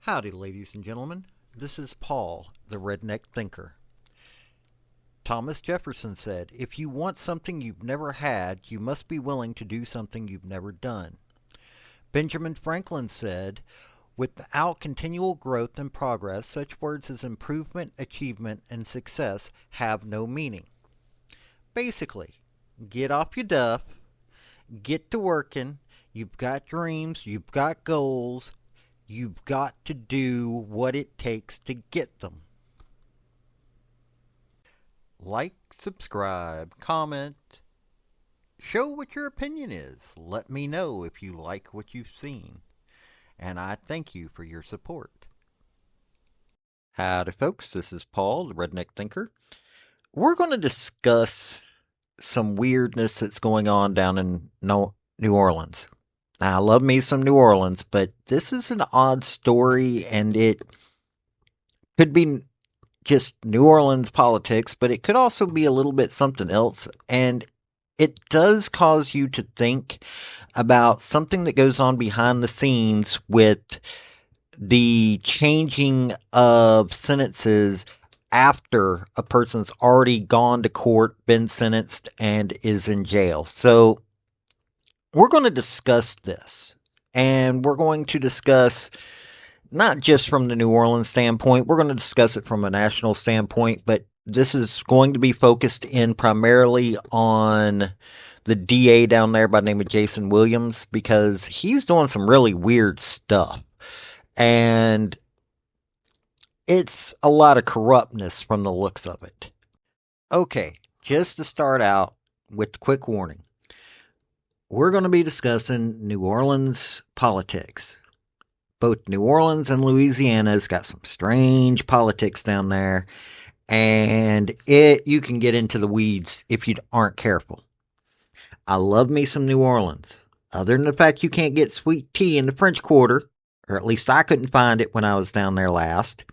Howdy, ladies and gentlemen. This is Paul, the Redneck Thinker. Thomas Jefferson said, "If you want something you've never had, you must be willing to do something you've never done." Benjamin Franklin said, "Without continual growth and progress, such words as improvement, achievement, and success have no meaning." Basically, get off your duff, get to working, you've got dreams, you've got goals, you've got to do what it takes to get them. Like, subscribe, comment, show what your opinion is. Let me know if you like what you've seen. And I thank you for your support. Howdy, folks. This is Paul, the Redneck Thinker. We're going to discuss some weirdness that's going on down in New Orleans. Now, I love me some New Orleans, but this is an odd story, and it could be just New Orleans politics, but it could also be a little bit something else. And it does cause you to think about something that goes on behind the scenes with the changing of sentences after a person's already gone to court, been sentenced, and is in jail. So we're going to discuss this, and we're going to discuss not just from the New Orleans standpoint, we're going to discuss it from a national standpoint, but this is going to be focused in primarily on the DA down there by the name of Jason Williams, because he's doing some really weird stuff. And it's a lot of corruptness from the looks of it. Okay, just to start out with the quick warning. We're going to be discussing New Orleans politics. Both New Orleans and Louisiana's got some strange politics down there, and you can get into the weeds if you aren't careful. I love me some New Orleans. Other than the fact you can't get sweet tea in the French Quarter, or at least I couldn't find it when I was down there last,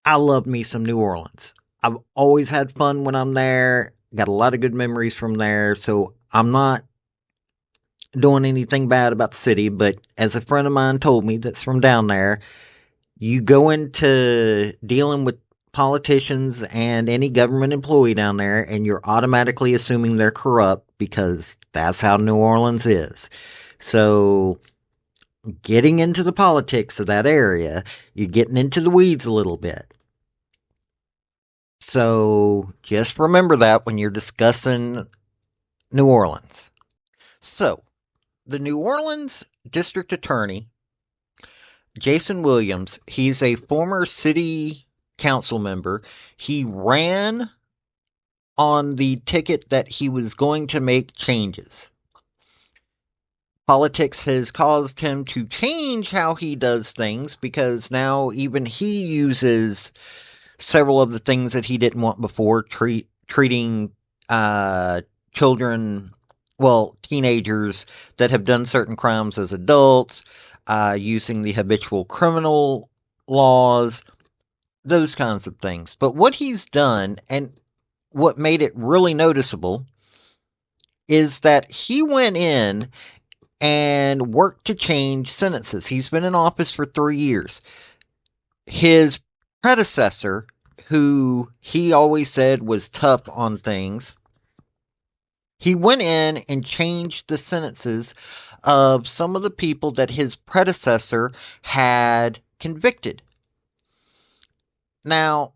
I love me some New Orleans. I've always had fun when I'm there, got a lot of good memories from there, so I'm not doing anything bad about the city, but as a friend of mine told me that's from down there, you go into dealing with politicians and any government employee down there, and you're automatically assuming they're corrupt because that's how New Orleans is. So, getting into the politics of that area, you're getting into the weeds a little bit. So, just remember that when you're discussing New Orleans. So, the New Orleans District Attorney, Jason Williams, he's a former city council member. He ran on the ticket that he was going to make changes. Politics has caused him to change how he does things because now even he uses several of the things that he didn't want before, treating children, well, teenagers that have done certain crimes as adults, using the habitual criminal laws, those kinds of things. But what he's done, and what made it really noticeable, is that he went in and worked to change sentences. He's been in office for 3 years. His predecessor, who he always said was tough on things, he went in and changed the sentences of some of the people that his predecessor had convicted. Now,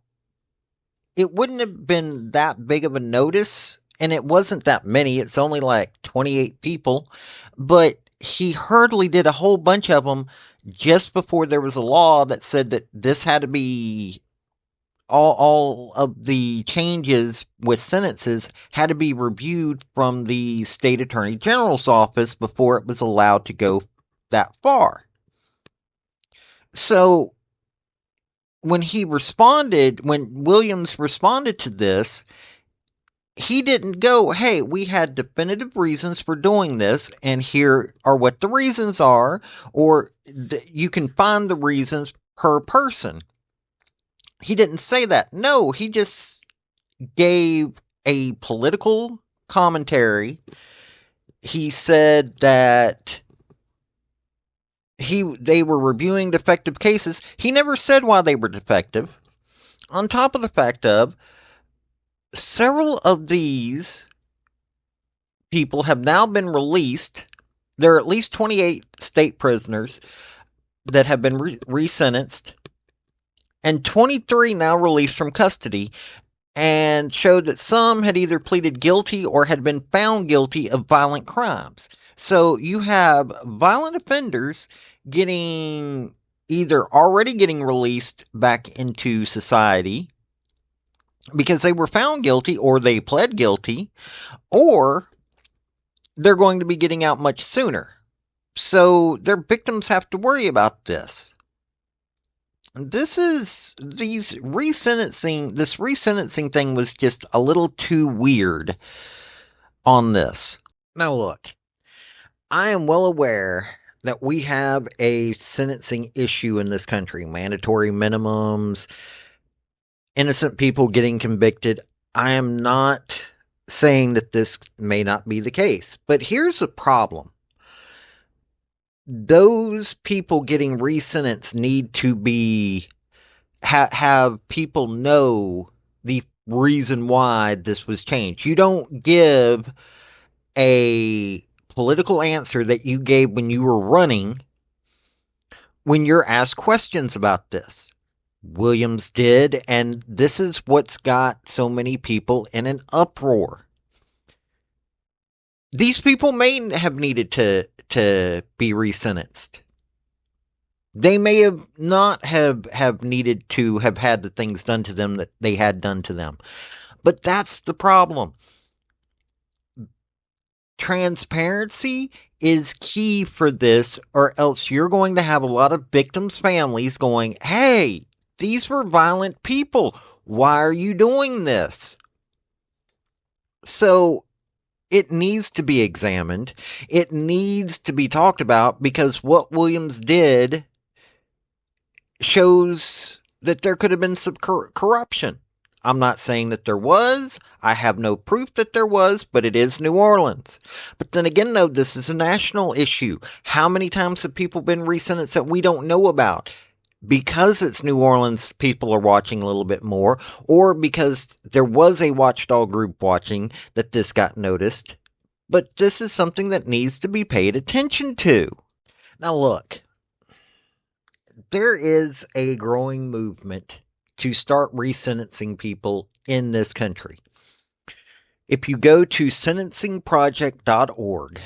it wouldn't have been that big of a notice, and it wasn't that many. It's only like 28 people, but he hurriedly did a whole bunch of them just before there was a law that said that this had to be all of the changes with sentences had to be reviewed from the state attorney general's office before it was allowed to go that far. So when Williams responded to this, he didn't go, "Hey, we had definitive reasons for doing this, and here are what the reasons are," or you can find the reasons per person. He didn't say that. No, he just gave a political commentary. He said that they were reviewing defective cases. He never said why they were defective. On top of the fact of several of these people have now been released. There are at least 28 state prisoners that have been resentenced, and 23 now released from custody, and showed that some had either pleaded guilty or had been found guilty of violent crimes. So you have violent offenders getting either already getting released back into society because they were found guilty or they pled guilty, or they're going to be getting out much sooner. So their victims have to worry about this. This resentencing thing was just a little too weird on this. Now look, I am well aware that we have a sentencing issue in this country. Mandatory minimums, innocent people getting convicted. I am not saying that this may not be the case. But here's the problem. Those people getting resentenced need to be have people know the reason why this was changed. You don't give a political answer that you gave when you were running when you're asked questions about this. Williams did, and this is what's got so many people in an uproar. These people may have needed to be resentenced. They may have not have needed to have had the things done to them that they had done to them. But that's the problem. Transparency is key for this, or else you're going to have a lot of victims' families going, hey, these were violent people. Why are you doing this? So it needs to be examined. It needs to be talked about, because what Williams did shows that there could have been some corruption. I'm not saying that there was. I have no proof that there was, but it is New Orleans. But then again, though, this is a national issue. How many times have people been resentenced that we don't know about? Because it's New Orleans, people are watching a little bit more, or because there was a watchdog group watching that this got noticed. But this is something that needs to be paid attention to. Now look, there is a growing movement to start resentencing people in this country. If you go to sentencingproject.org,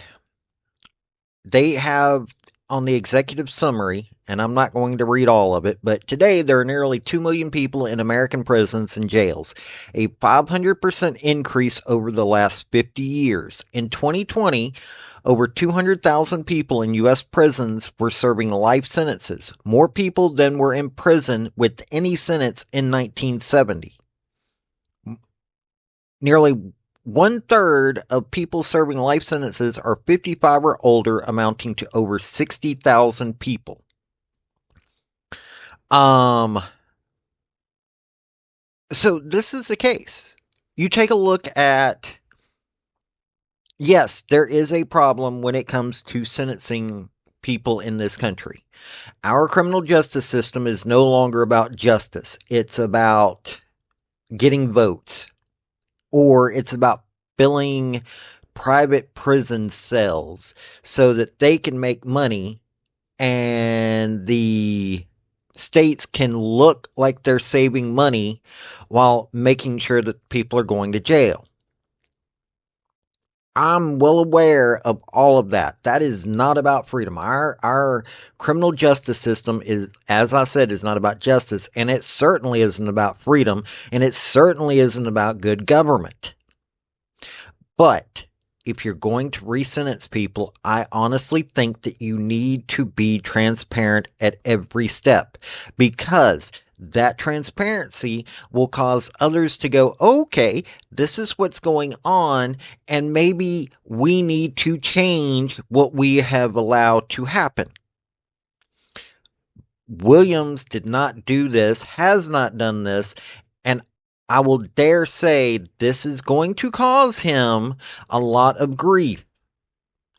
they have on the executive summary, and I'm not going to read all of it, but today there are nearly 2 million people in American prisons and jails, a 500% increase over the last 50 years. In 2020, over 200,000 people in U.S. prisons were serving life sentences, more people than were in prison with any sentence in 1970. Nearly 1/3 of people serving life sentences are 55 or older, amounting to over 60,000 people. So this is the case. You take a look at, yes, there is a problem when it comes to sentencing people in this country. Our criminal justice system is no longer about justice. It's about getting votes, or it's about filling private prison cells so that they can make money and the states can look like they're saving money while making sure that people are going to jail. I'm well aware of all of that. That is not about freedom. Our criminal justice system is, as I said, is not about justice, and it certainly isn't about freedom, and it certainly isn't about good government. But if you're going to resentence people, I honestly think that you need to be transparent at every step, because that transparency will cause others to go, okay, this is what's going on, and maybe we need to change what we have allowed to happen. Williams did not do this, has not done this, and I will dare say this is going to cause him a lot of grief.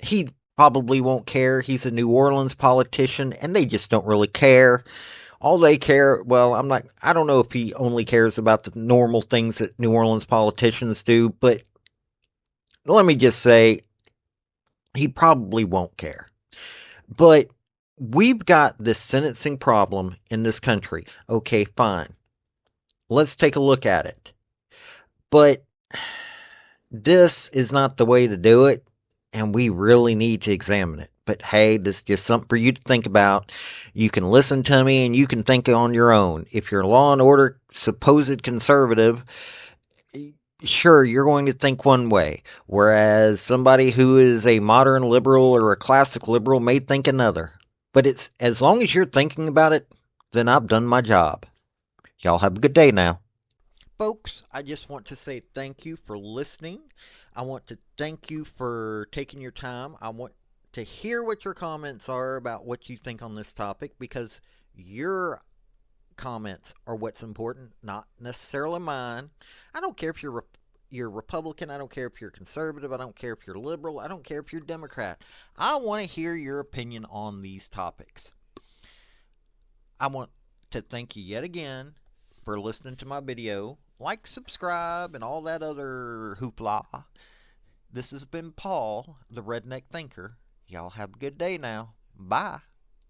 He probably won't care. He's a New Orleans politician, and they just don't really care. All they care, well, I don't know if he only cares about the normal things that New Orleans politicians do, but let me just say, he probably won't care. But we've got this sentencing problem in this country. Okay, fine. Let's take a look at it. But this is not the way to do it, and we really need to examine it. But hey, this is just something for you to think about. You can listen to me and you can think on your own. If you're a law and order supposed conservative, sure, you're going to think one way, whereas somebody who is a modern liberal or a classic liberal may think another. But it's as long as you're thinking about it, then I've done my job. Y'all have a good day now. Folks, I just want to say thank you for listening. I want to thank you for taking your time. I want to hear what your comments are about what you think on this topic, because your comments are what's important, not necessarily mine. I don't care if you're Republican. I don't care if you're conservative. I don't care if you're liberal. I don't care if you're Democrat. I want to hear your opinion on these topics. I want to thank you yet again for listening to my video. Like, subscribe, and all that other hoopla. This has been Paul, the Redneck Thinker. Y'all have a good day now. Bye.